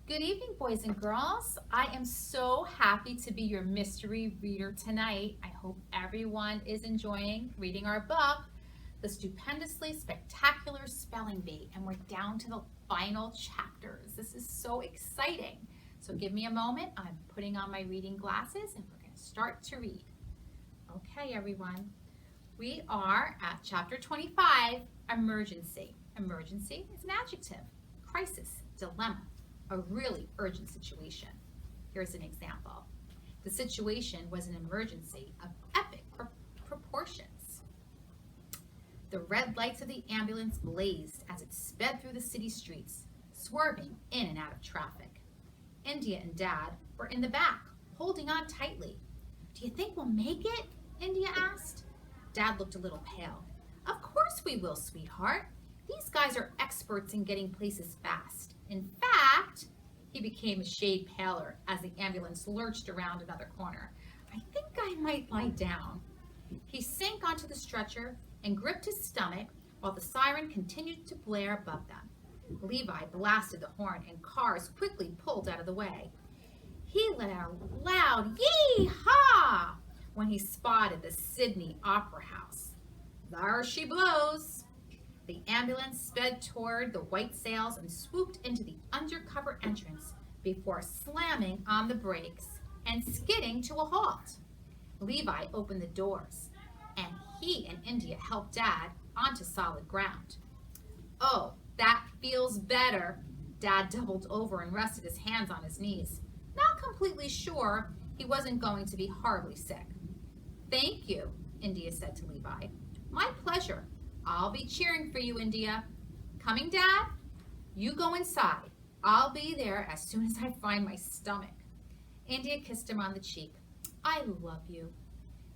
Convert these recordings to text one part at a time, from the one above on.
Good evening, boys and girls. I am so happy to be your mystery reader tonight. I hope everyone is enjoying reading our book, The Stupendously Spectacular Spelling Bee, and we're down to the final chapters. This is so exciting. So give me a moment. I'm putting on my reading glasses and we're going to start to read. Okay, everyone. We are at chapter 25, Emergency. Emergency is an adjective. Crisis, dilemma, a really urgent situation. Here's an example. The situation was an emergency of epic proportions. The red lights of the ambulance blazed as it sped through the city streets, swerving in and out of traffic. India and Dad were in the back, holding on tightly. "Do you think we'll make it?" India asked. Dad looked a little pale. "Of course we will, sweetheart. These guys are experts in getting places fast. In fact," he became a shade paler as the ambulance lurched around another corner, "I think I might lie down." He sank onto the stretcher and gripped his stomach while the siren continued to blare above them. Levi blasted the horn and cars quickly pulled out of the way. He let out a loud yee-haw when he spotted the Sydney Opera House. There she blows. The ambulance sped toward the white sails and swooped into the undercover entrance before slamming on the brakes and skidding to a halt. Levi opened the doors, and he and India helped Dad onto solid ground. "Oh, that feels better." Dad doubled over and rested his hands on his knees, not completely sure he wasn't going to be horribly sick. "Thank you," India said to Levi. "My pleasure. I'll be cheering for you, India. Coming, Dad? You go inside. I'll be there as soon as I find my stomach." India kissed him on the cheek. "I love you."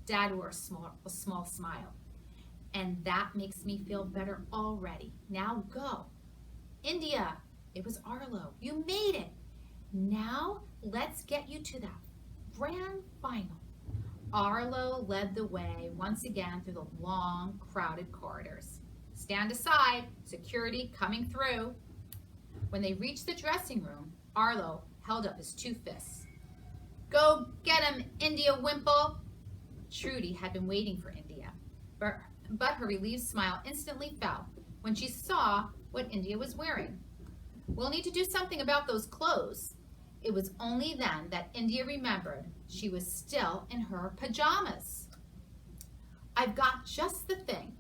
Dad wore a small smile. "And that makes me feel better already. Now go." "India," it was Arlo. "You made it. Now let's get you to that grand final." Arlo led the way once again through the long, crowded corridors. "Stand aside, security coming through." When they reached the dressing room, Arlo held up his two fists. "Go get him, India Wimple." Trudy had been waiting for India, but her relieved smile instantly fell when she saw what India was wearing. "We'll need to do something about those clothes." It was only then that India remembered she was still in her pajamas. "I've got just the thing."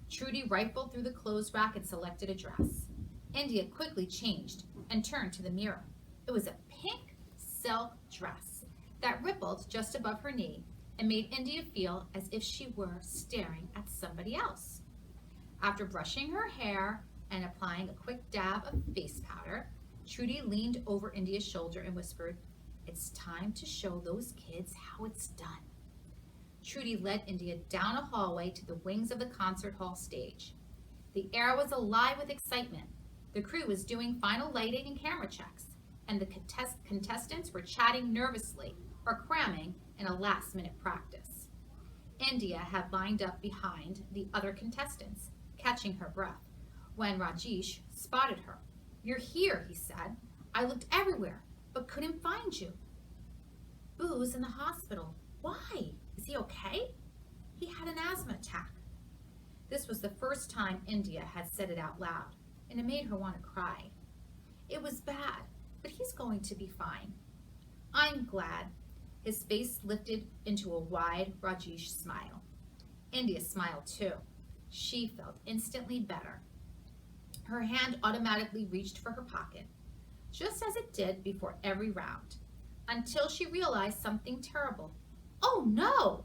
Trudy rifled through the clothes rack and selected a dress. India quickly changed and turned to the mirror. It was a pink silk dress that rippled just above her knee and made India feel as if she were staring at somebody else. After brushing her hair and applying a quick dab of face powder, Trudy leaned over India's shoulder and whispered, "It's time to show those kids how it's done." Trudy led India down a hallway to the wings of the concert hall stage. The air was alive with excitement. The crew was doing final lighting and camera checks, and the contestants were chatting nervously or cramming in a last-minute practice. India had lined up behind the other contestants, catching her breath, when Rajesh spotted her. "You're here," he said. "I looked everywhere, but couldn't find you." "Boo's in the hospital." "Why? Is he okay?" "He had an asthma attack." This was the first time India had said it out loud, and it made her want to cry. "It was bad, but he's going to be fine." "I'm glad." His face lifted into a wide Rajesh smile. India smiled too. She felt instantly better. Her hand automatically reached for her pocket, just as it did before every round, until she realized something terrible. "Oh no!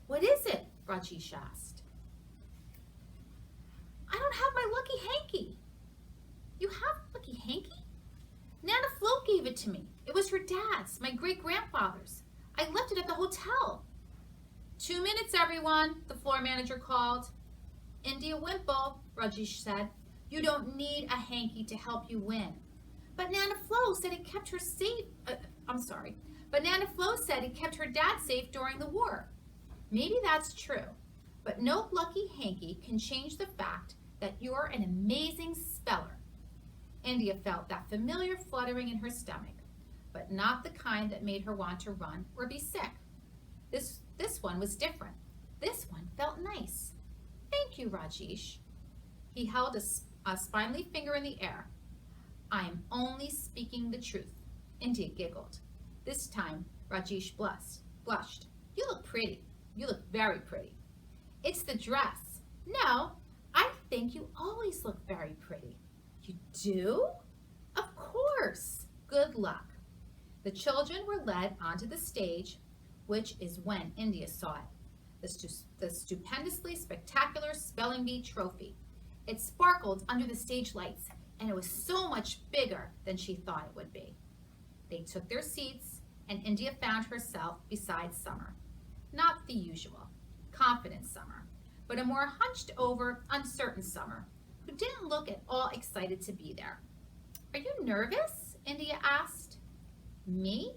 What is it?" Rajesh asked. "I don't have my lucky hanky." "You have a lucky hanky?" "Nana Flo gave it to me. It was her dad's, my great-grandfather's. I left it at the hotel." "2 minutes, everyone," the floor manager called. "India Wimple," Rajesh said, "you don't need a hanky to help you win." "But Nana Flo said it kept her safe. But Nana Flo said it kept her dad safe during the war." "Maybe that's true, but no lucky hanky can change the fact that you're an amazing speller." India felt that familiar fluttering in her stomach, but not the kind that made her want to run or be sick. This one was different. This one felt nice. Thank you, Rajesh. He held a spindly finger in the air. I am only speaking the truth. India giggled. This time, Rajesh blushed. You look pretty. You look very pretty. It's the dress. No, I think you always look very pretty. You do? Of course. Good luck. The children were led onto the stage, which is when India saw it. The stupendously spectacular Spelling Bee trophy. It sparkled under the stage lights, and it was so much bigger than she thought it would be. They took their seats, and India found herself beside Summer. Not the usual, confident Summer, but a more hunched over, uncertain Summer, who didn't look at all excited to be there. Are you nervous? India asked. Me?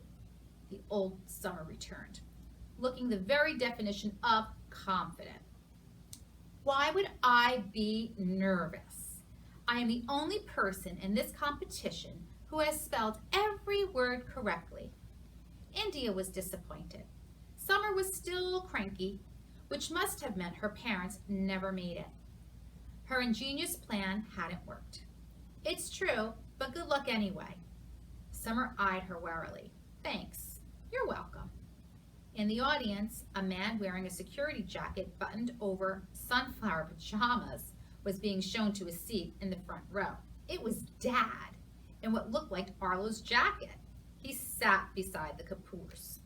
The old Summer returned, looking the very definition of confident. Why would I be nervous? I am the only person in this competition who has spelled every word correctly. India was disappointed. Summer was still cranky, which must have meant her parents never made it. Her ingenious plan hadn't worked. It's true, but good luck anyway. Summer eyed her warily. Thanks. You're welcome. In the audience, a man wearing a security jacket buttoned over sunflower pajamas was being shown to a seat in the front row. It was Dad, in what looked like Arlo's jacket. He sat beside the Kapoors.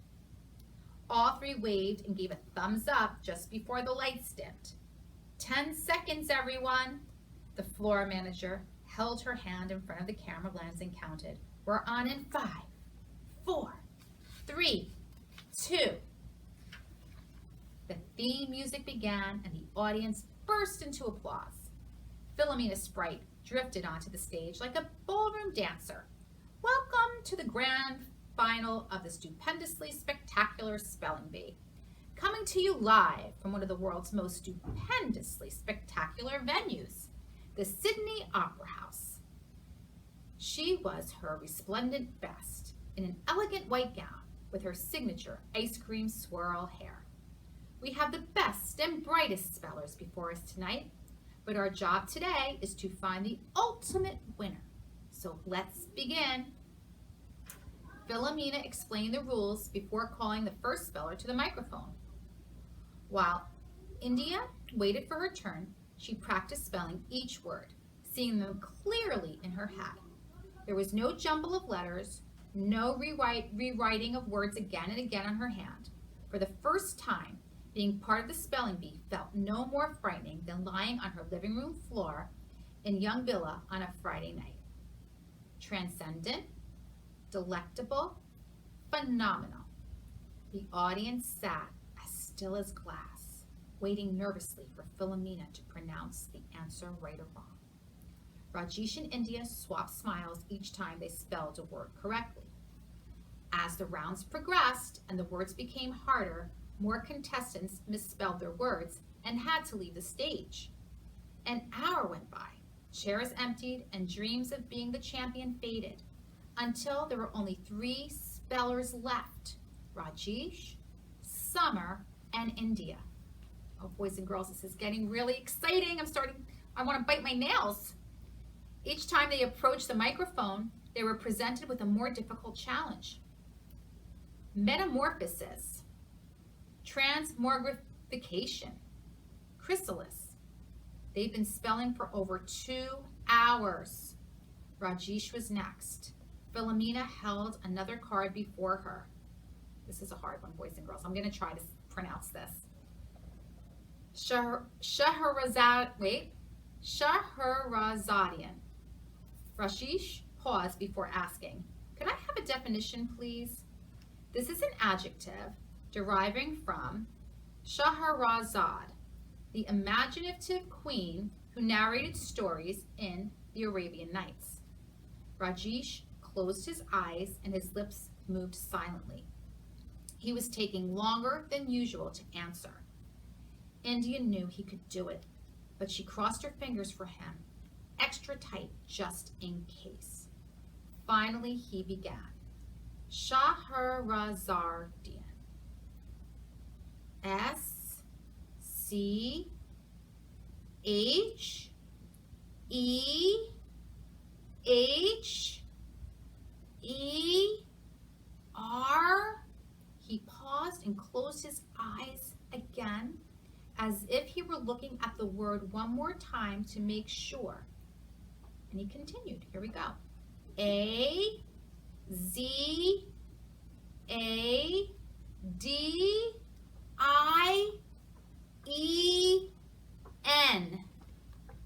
All three waved and gave a thumbs up just before the lights dimmed. 10 seconds, everyone. The floor manager held her hand in front of the camera lens and counted. We're on in 5, 4, 3, 2. The theme music began and the audience burst into applause. Philomena Sprite drifted onto the stage like a ballroom dancer. Welcome to the grand final of the stupendously spectacular Spelling Bee. Coming to you live from one of the world's most stupendously spectacular venues, the Sydney Opera House. She was her resplendent best in an elegant white gown with her signature ice cream swirl hair. We have the best and brightest spellers before us tonight, but our job today is to find the ultimate winner. So let's begin. Philomena explained the rules before calling the first speller to the microphone. While India waited for her turn, she practiced spelling each word, seeing them clearly in her head. There was no jumble of letters, no rewriting of words again and again on her hand. For the first time, being part of the Spelling Bee felt no more frightening than lying on her living room floor in Young Villa on a Friday night. Transcendent, delectable, phenomenal. The audience sat as still as glass, waiting nervously for Philomena to pronounce the answer right or wrong. Rajesh and India swapped smiles each time they spelled a word correctly. As the rounds progressed and the words became harder, more contestants misspelled their words and had to leave the stage. An hour went by, chairs emptied, and dreams of being the champion faded, until there were only 3 spellers left: Rajesh, Summer, and India. Oh, boys and girls, this is getting really exciting. I want to bite my nails. Each time they approached the microphone, they were presented with a more difficult challenge. Metamorphosis, transmogrification, chrysalis. They've been spelling for over 2 hours. Rajesh was next. Philomena held another card before her. This is a hard one, boys and girls. I'm going to try to pronounce this. Shahrazadian. Rajesh paused before asking, could I have a definition, please? This is an adjective deriving from Shahrazad, the imaginative queen who narrated stories in the Arabian Nights. Rajesh closed his eyes and his lips moved silently. He was taking longer than usual to answer. India knew he could do it, but she crossed her fingers for him. extra tight just in case. Finally, he began. Shahrazadian. S-C-H-E-H-E-R. He paused and closed his eyes again, as if he were looking at the word one more time to make sure. And he continued. Here we go. A-Z-A-D-I-E-N.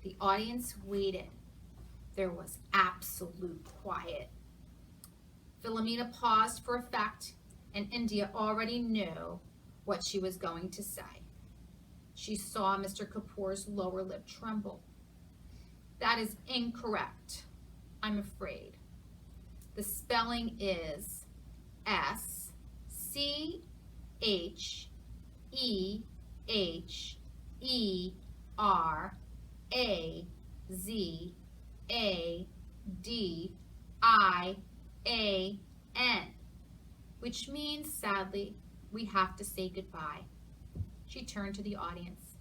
The audience waited. There was absolute quiet. Philomena paused for effect, and India already knew what she was going to say. She saw Mr. Kapoor's lower lip tremble. That is incorrect, I'm afraid. The spelling is S-C-H-E-H-E-R-A-Z-A-D-I-A-N, which means, sadly, we have to say goodbye. She turned to the audience.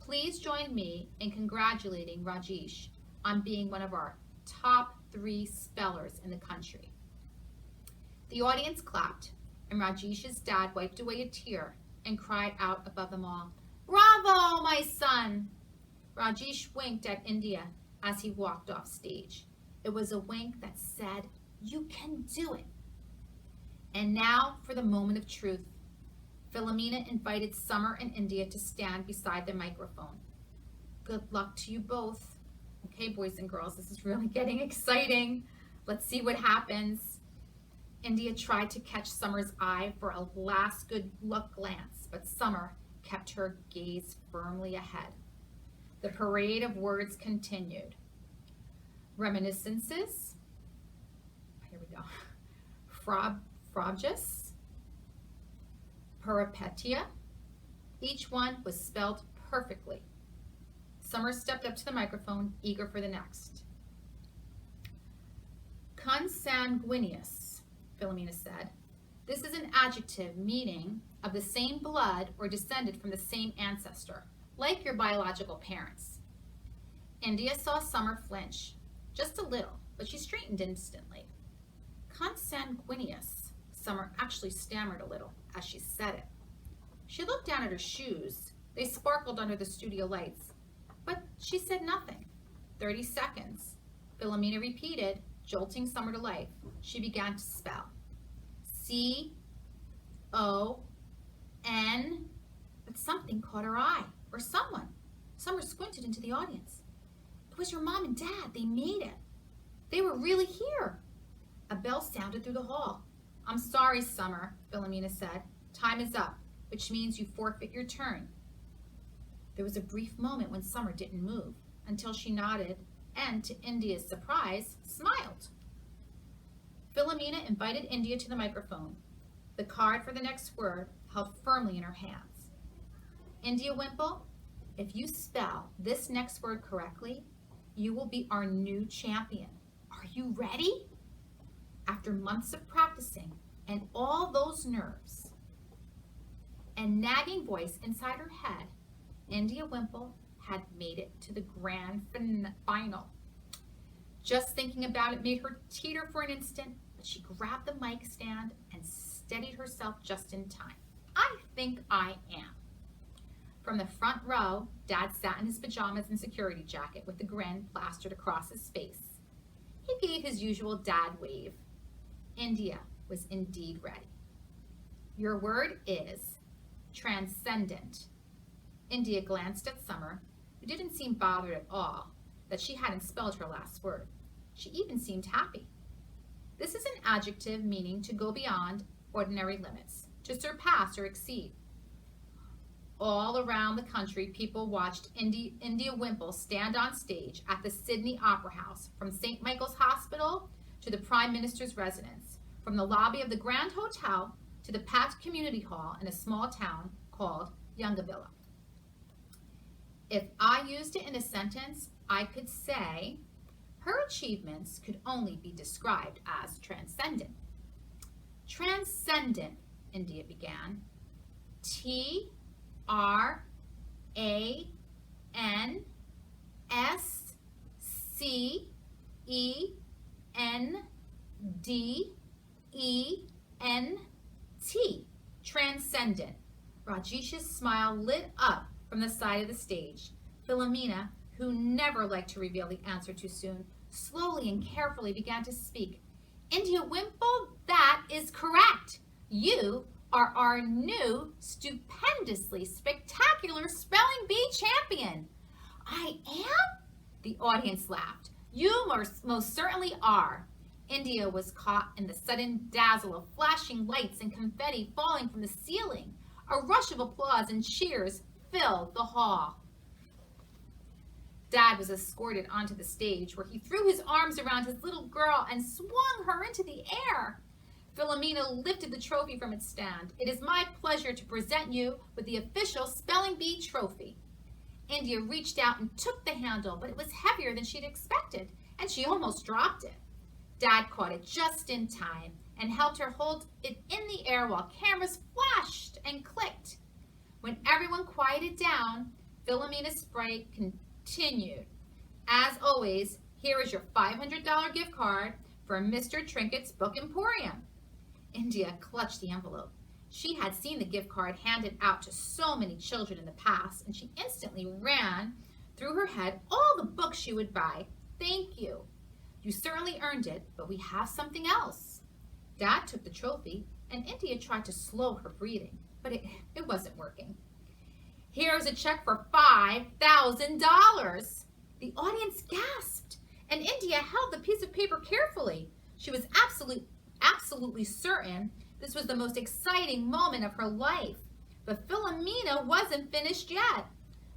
Please join me in congratulating Rajesh on being one of our top 3 spellers in the country. The audience clapped, and Rajesh's dad wiped away a tear and cried out above them all, "Bravo, my son!" Rajesh winked at India as he walked off stage. It was a wink that said, "You can do it." And now for the moment of truth. Philomena invited Summer and India to stand beside the microphone. Good luck to you both. Okay, boys and girls, this is really getting exciting. Let's see what happens. India tried to catch Summer's eye for a last good luck glance, but Summer kept her gaze firmly ahead. The parade of words continued. Reminiscences. Here we go. Frobjus. Peripetia. Each one was spelled perfectly. Summer stepped up to the microphone, eager for the next. Consanguineous, Philomena said. This is an adjective meaning of the same blood or descended from the same ancestor, like your biological parents. India saw Summer flinch, just a little, but she straightened instantly. Consanguineous. Summer actually stammered a little as she said it. She looked down at her shoes. They sparkled under the studio lights, but she said nothing. 30 seconds. Philomena repeated, jolting Summer to life. She began to spell. C-O-N, but something caught her eye, or someone. Summer squinted into the audience. It was your mom and dad. They made it. They were really here. A bell sounded through the hall. I'm sorry, Summer, Philomena said. Time is up, which means you forfeit your turn. There was a brief moment when Summer didn't move, until she nodded and, to India's surprise, smiled. Philomena invited India to the microphone, the card for the next word held firmly in her hands. India Wimple, if you spell this next word correctly, you will be our new champion. Are you ready? After months of practicing and all those nerves and nagging voice inside her head, India Wimple had made it to the grand final. Just thinking about it made her teeter for an instant, but she grabbed the mic stand and steadied herself just in time. I think I am. From the front row, Dad sat in his pajamas and security jacket with a grin plastered across his face. He gave his usual dad wave. India was indeed ready. Your word is transcendent. India glanced at Summer, who didn't seem bothered at all that she hadn't spelled her last word. She even seemed happy. This is an adjective meaning to go beyond ordinary limits, to surpass or exceed. All around the country, people watched India Wimple stand on stage at the Sydney Opera House, from St. Michael's Hospital to the Prime Minister's residence, from the lobby of the Grand Hotel to the packed community hall in a small town called Youngavilla. If I used it in a sentence, I could say Her achievements could only be described as transcendent. Transcendent, India began. Transcendent. Transcendent. Rajesh's smile lit up from the side of the stage. Philomena, who never liked to reveal the answer too soon, slowly and carefully began to speak. India Wimple, that is correct. You are our new, stupendously spectacular spelling bee champion. I am? The audience laughed. You most certainly are. India was caught in the sudden dazzle of flashing lights and confetti falling from the ceiling. A rush of applause and cheers filled the hall. Dad was escorted onto the stage, where he threw his arms around his little girl and swung her into the air. Philomena lifted the trophy from its stand. It is my pleasure to present you with the official Spelling Bee trophy. India reached out and took the handle, but it was heavier than she'd expected, and she almost dropped it. Dad caught it just in time and helped her hold it in the air while cameras flashed and clicked. When everyone quieted down, Philomena's sprite continued. As always, here is your $500 gift card for Mr. Trinket's Book Emporium. India clutched the envelope. She had seen the gift card handed out to so many children in the past, and she instantly ran through her head all the books she would buy. Thank you. You certainly earned it, but we have something else. Dad took the trophy, and India tried to slow her breathing, but it wasn't working. Here's a check for $5,000. The audience gasped, and India held the piece of paper carefully. She was absolutely certain this was the most exciting moment of her life. But Philomena wasn't finished yet.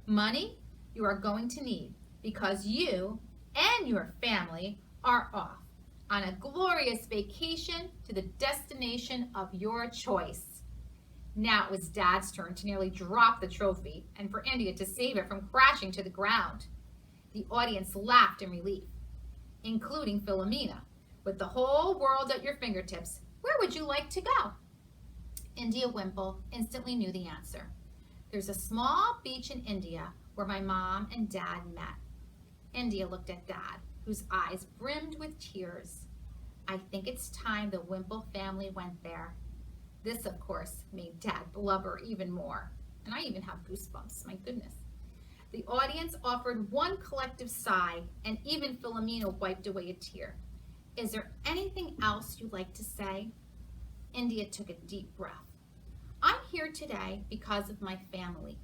Money you are going to need, because you and your family are off on a glorious vacation to the destination of your choice. Now it was Dad's turn to nearly drop the trophy and for India to save it from crashing to the ground. The audience laughed in relief, including Philomena. With the whole world at your fingertips, where would you like to go? India Wimple instantly knew the answer. There's a small beach in India where my mom and Dad met. India looked at Dad, whose eyes brimmed with tears. I think it's time the Wimple family went there. This, of course, made Dad blubber even more. And I even have goosebumps, my goodness. The audience offered one collective sigh, and even Philomena wiped away a tear. Is there anything else you'd like to say? India took a deep breath. I'm here today because of my family.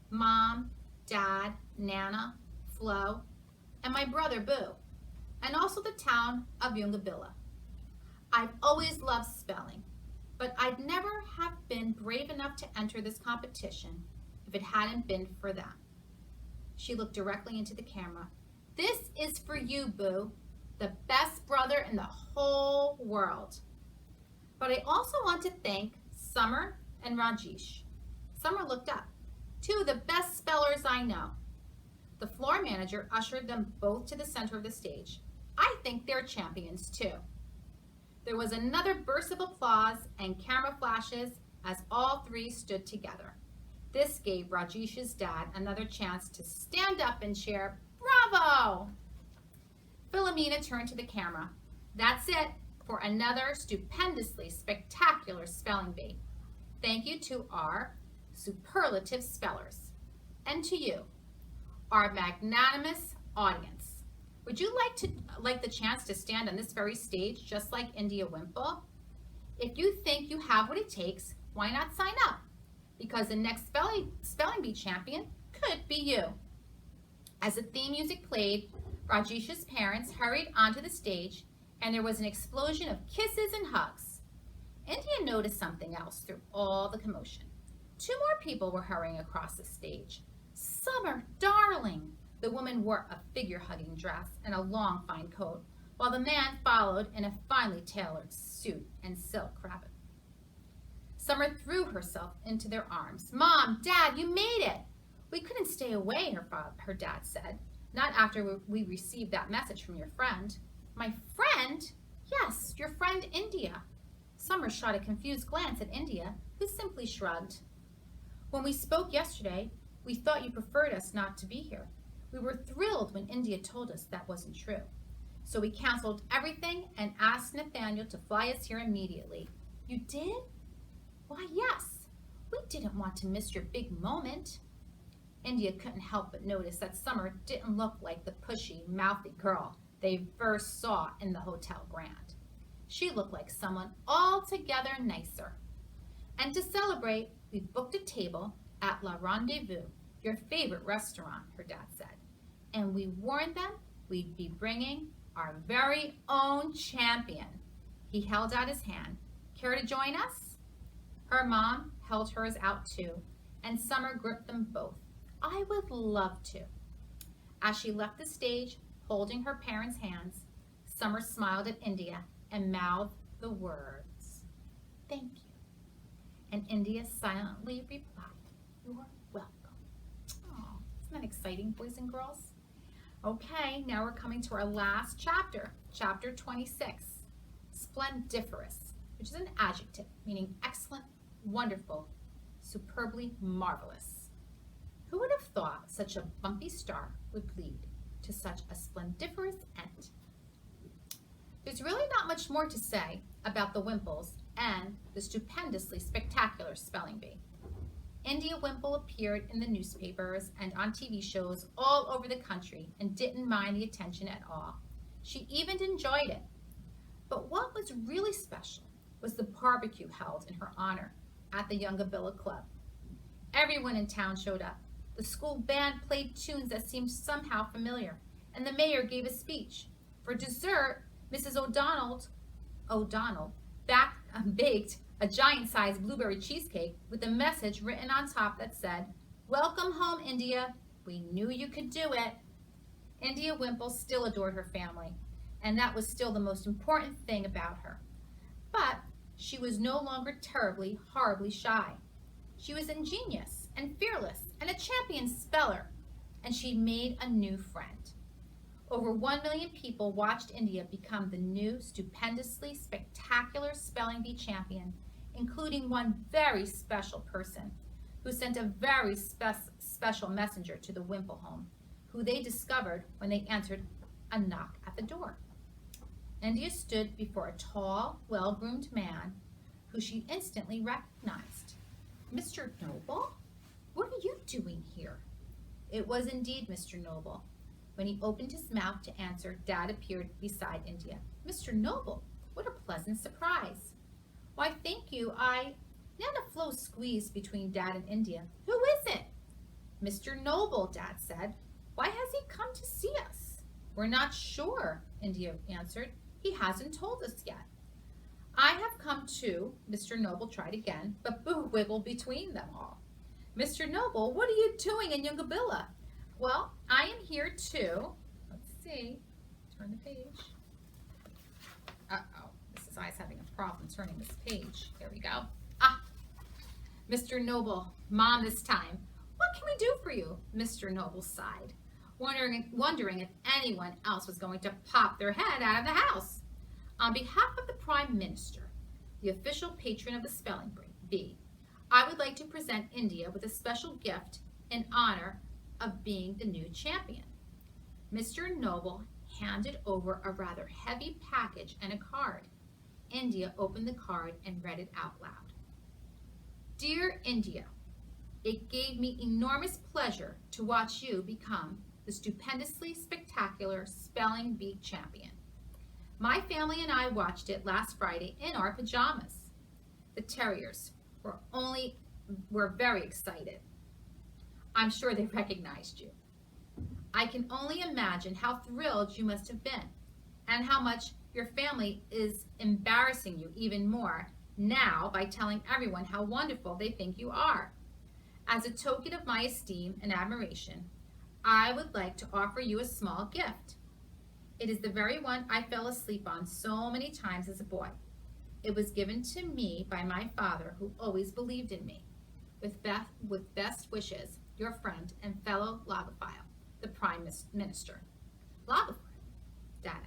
Mom, Dad, Nana, Flo, and my brother Boo, and also the town of Yungabilla. I've always loved spelling, but I'd never have been brave enough to enter this competition if it hadn't been for them. She looked directly into the camera. This is for you, Boo, the best brother in the whole world. But I also want to thank Summer and Rajesh. Summer looked up. Two of the best spellers I know. The floor manager ushered them both to the center of the stage. I think they're champions too. There was another burst of applause and camera flashes as all three stood together. This gave Rajesh's dad another chance to stand up and cheer, "Bravo!" Philomena turned to the camera. That's it for another stupendously spectacular spelling bee. Thank you to our superlative spellers, and to you, our magnanimous audience. Would you like the chance to stand on this very stage just like India Wimple? If you think you have what it takes, why not sign up? Because the next spelling bee champion could be you. As the theme music played, Rajesh's parents hurried onto the stage, and there was an explosion of kisses and hugs. India noticed something else through all the commotion. Two more people were hurrying across the stage. Summer, darling! The woman wore a figure-hugging dress and a long, fine coat, while the man followed in a finely tailored suit and silk cravat. Summer threw herself into their arms. Mom, Dad, you made it! We couldn't stay away, her dad said. Not after we received that message from your friend. My friend? Yes, your friend India. Summer shot a confused glance at India, who simply shrugged. When we spoke yesterday, we thought you preferred us not to be here. We were thrilled when India told us that wasn't true. So we canceled everything and asked Nathaniel to fly us here immediately. You did? Why, yes. We didn't want to miss your big moment. India couldn't help but notice that Summer didn't look like the pushy, mouthy girl they first saw in the Hotel Grand. She looked like someone altogether nicer. And to celebrate, we booked a table at La Rendezvous, your favorite restaurant, her dad said. And we warned them we'd be bringing our very own champion. He held out his hand. Care to join us? Her mom held hers out too, and Summer gripped them both. I would love to. As she left the stage, holding her parents' hands, Summer smiled at India and mouthed the words, "Thank you." And India silently replied, "You're welcome." Oh, isn't that exciting, boys and girls? Okay, now we're coming to our last chapter, chapter 26, splendiferous, which is an adjective meaning excellent, wonderful, superbly marvelous. Who would have thought such a bumpy start would lead to such a splendiferous end? There's really not much more to say about the Wimples and the stupendously spectacular spelling bee. India Wimple appeared in the newspapers and on TV shows all over the country and didn't mind the attention at all. She even enjoyed it. But what was really special was the barbecue held in her honor at the Youngabilla Club. Everyone in town showed up. The school band played tunes that seemed somehow familiar, and the mayor gave a speech. For dessert, Mrs. O'Donnell baked a giant-sized blueberry cheesecake with a message written on top that said, "Welcome home, India. We knew you could do it." India Wimple still adored her family, and that was still the most important thing about her. But she was no longer terribly, horribly shy. She was ingenious and fearless and a champion speller, and she made a new friend. Over 1 million people watched India become the new, stupendously spectacular spelling bee champion, including one very special person who sent a very special messenger to the Wimple home, who they discovered when they answered a knock at the door. India stood before a tall, well-groomed man who she instantly recognized. "Mr. Noble? What are you doing here?" It was indeed Mr. Noble. When he opened his mouth to answer, Dad appeared beside India. "Mr. Noble, what a pleasant surprise." "Why, thank you. Not a flow squeezed between Dad and India. "Who is it?" "Mr. Noble," Dad said. "Why has he come to see us?" "We're not sure," India answered. "He hasn't told us yet." "I have come too," Mr. Noble tried again, but Boo wiggled between them all. "Mr. Noble, what are you doing in Youngabilla?" "Well, I am here too." Let's see. Turn the page. Uh-oh. Mrs. I's having a problem turning this page. There we go. Mr. Noble, Mom this time. "What can we do for you?" Mr. Noble sighed, wondering if anyone else was going to pop their head out of the house. "On behalf of the Prime Minister, the official patron of the spelling bee, I would like to present India with a special gift in honor of being the new champion." Mr. Noble handed over a rather heavy package and a card. India opened the card and read it out loud. "Dear India, it gave me enormous pleasure to watch you become the stupendously spectacular spelling bee champion. My family and I watched it last Friday in our pajamas. The terriers were very excited. I'm sure they recognized you. I can only imagine how thrilled you must have been, and how much your family is embarrassing you even more now by telling everyone how wonderful they think you are. As a token of my esteem and admiration, I would like to offer you a small gift. It is the very one I fell asleep on so many times as a boy. It was given to me by my father, who always believed in me. With best wishes, your friend and fellow logophile, the Prime Minister. Logopher? Dad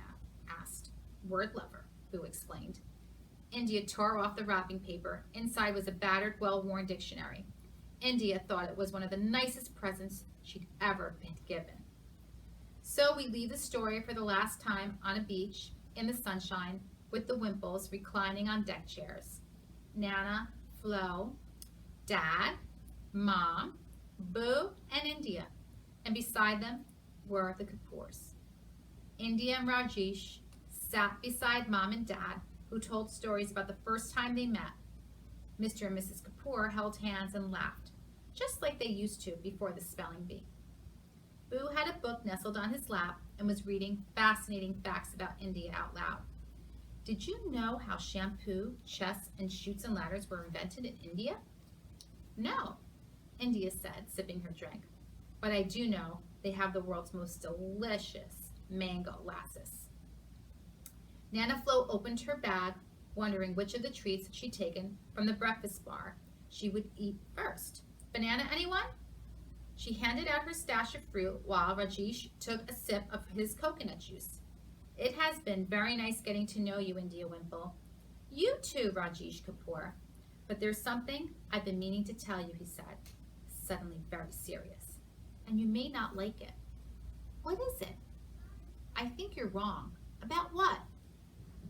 asked. Word lover, Boo explained. India tore off the wrapping paper. Inside was a battered, well-worn dictionary. India thought it was one of the nicest presents she'd ever been given. So we leave the story for the last time on a beach in the sunshine with the Wimples reclining on deck chairs. Nana, Flo, Dad, Mom, Boo, and India. And beside them were the Kapoors. India and Rajesh sat beside Mom and Dad, who told stories about the first time they met. Mr. and Mrs. Kapoor held hands and laughed, just like they used to before the spelling bee. Boo had a book nestled on his lap and was reading fascinating facts about India out loud. Did you know how shampoo, chess, and chutes and ladders were invented in India? No, India said, sipping her drink. But I do know they have the world's most delicious mango lasses. Nana Flo opened her bag, wondering which of the treats she'd taken from the breakfast bar she would eat first. Banana, anyone? She handed out her stash of fruit while Rajesh took a sip of his coconut juice. It has been very nice getting to know you, India Wimple. You too, Rajesh Kapoor. But there's something I've been meaning to tell you, he said, suddenly very serious. And you may not like it. What is it? I think you're wrong. About what?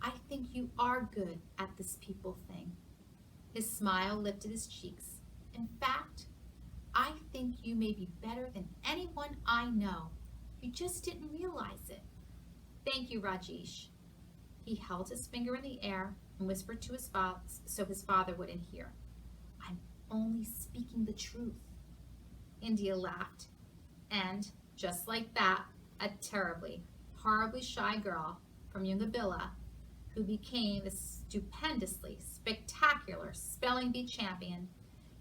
I think you are good at this people thing. His smile lifted his cheeks. In fact, I think you may be better than anyone I know. You just didn't realize it. Thank you, Rajesh. He held his finger in the air and whispered to his father so his father wouldn't hear. I'm only speaking the truth. India laughed, and just like that, a terribly, horribly shy girl from Yungabilla, who became the stupendously spectacular spelling bee champion,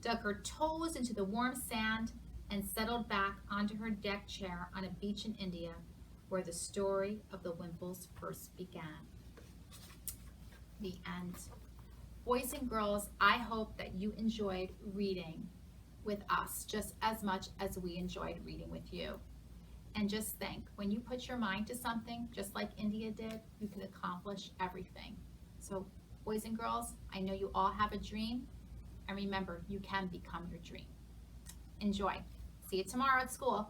dug her toes into the warm sand and settled back onto her deck chair on a beach in India, where the story of the Wimples first began. The end. Boys and girls, I hope that you enjoyed reading with us just as much as we enjoyed reading with you. And just think, when you put your mind to something, just like India did, you can accomplish everything. So, boys and girls, I know you all have a dream, and remember, you can become your dream. Enjoy. See you tomorrow at school.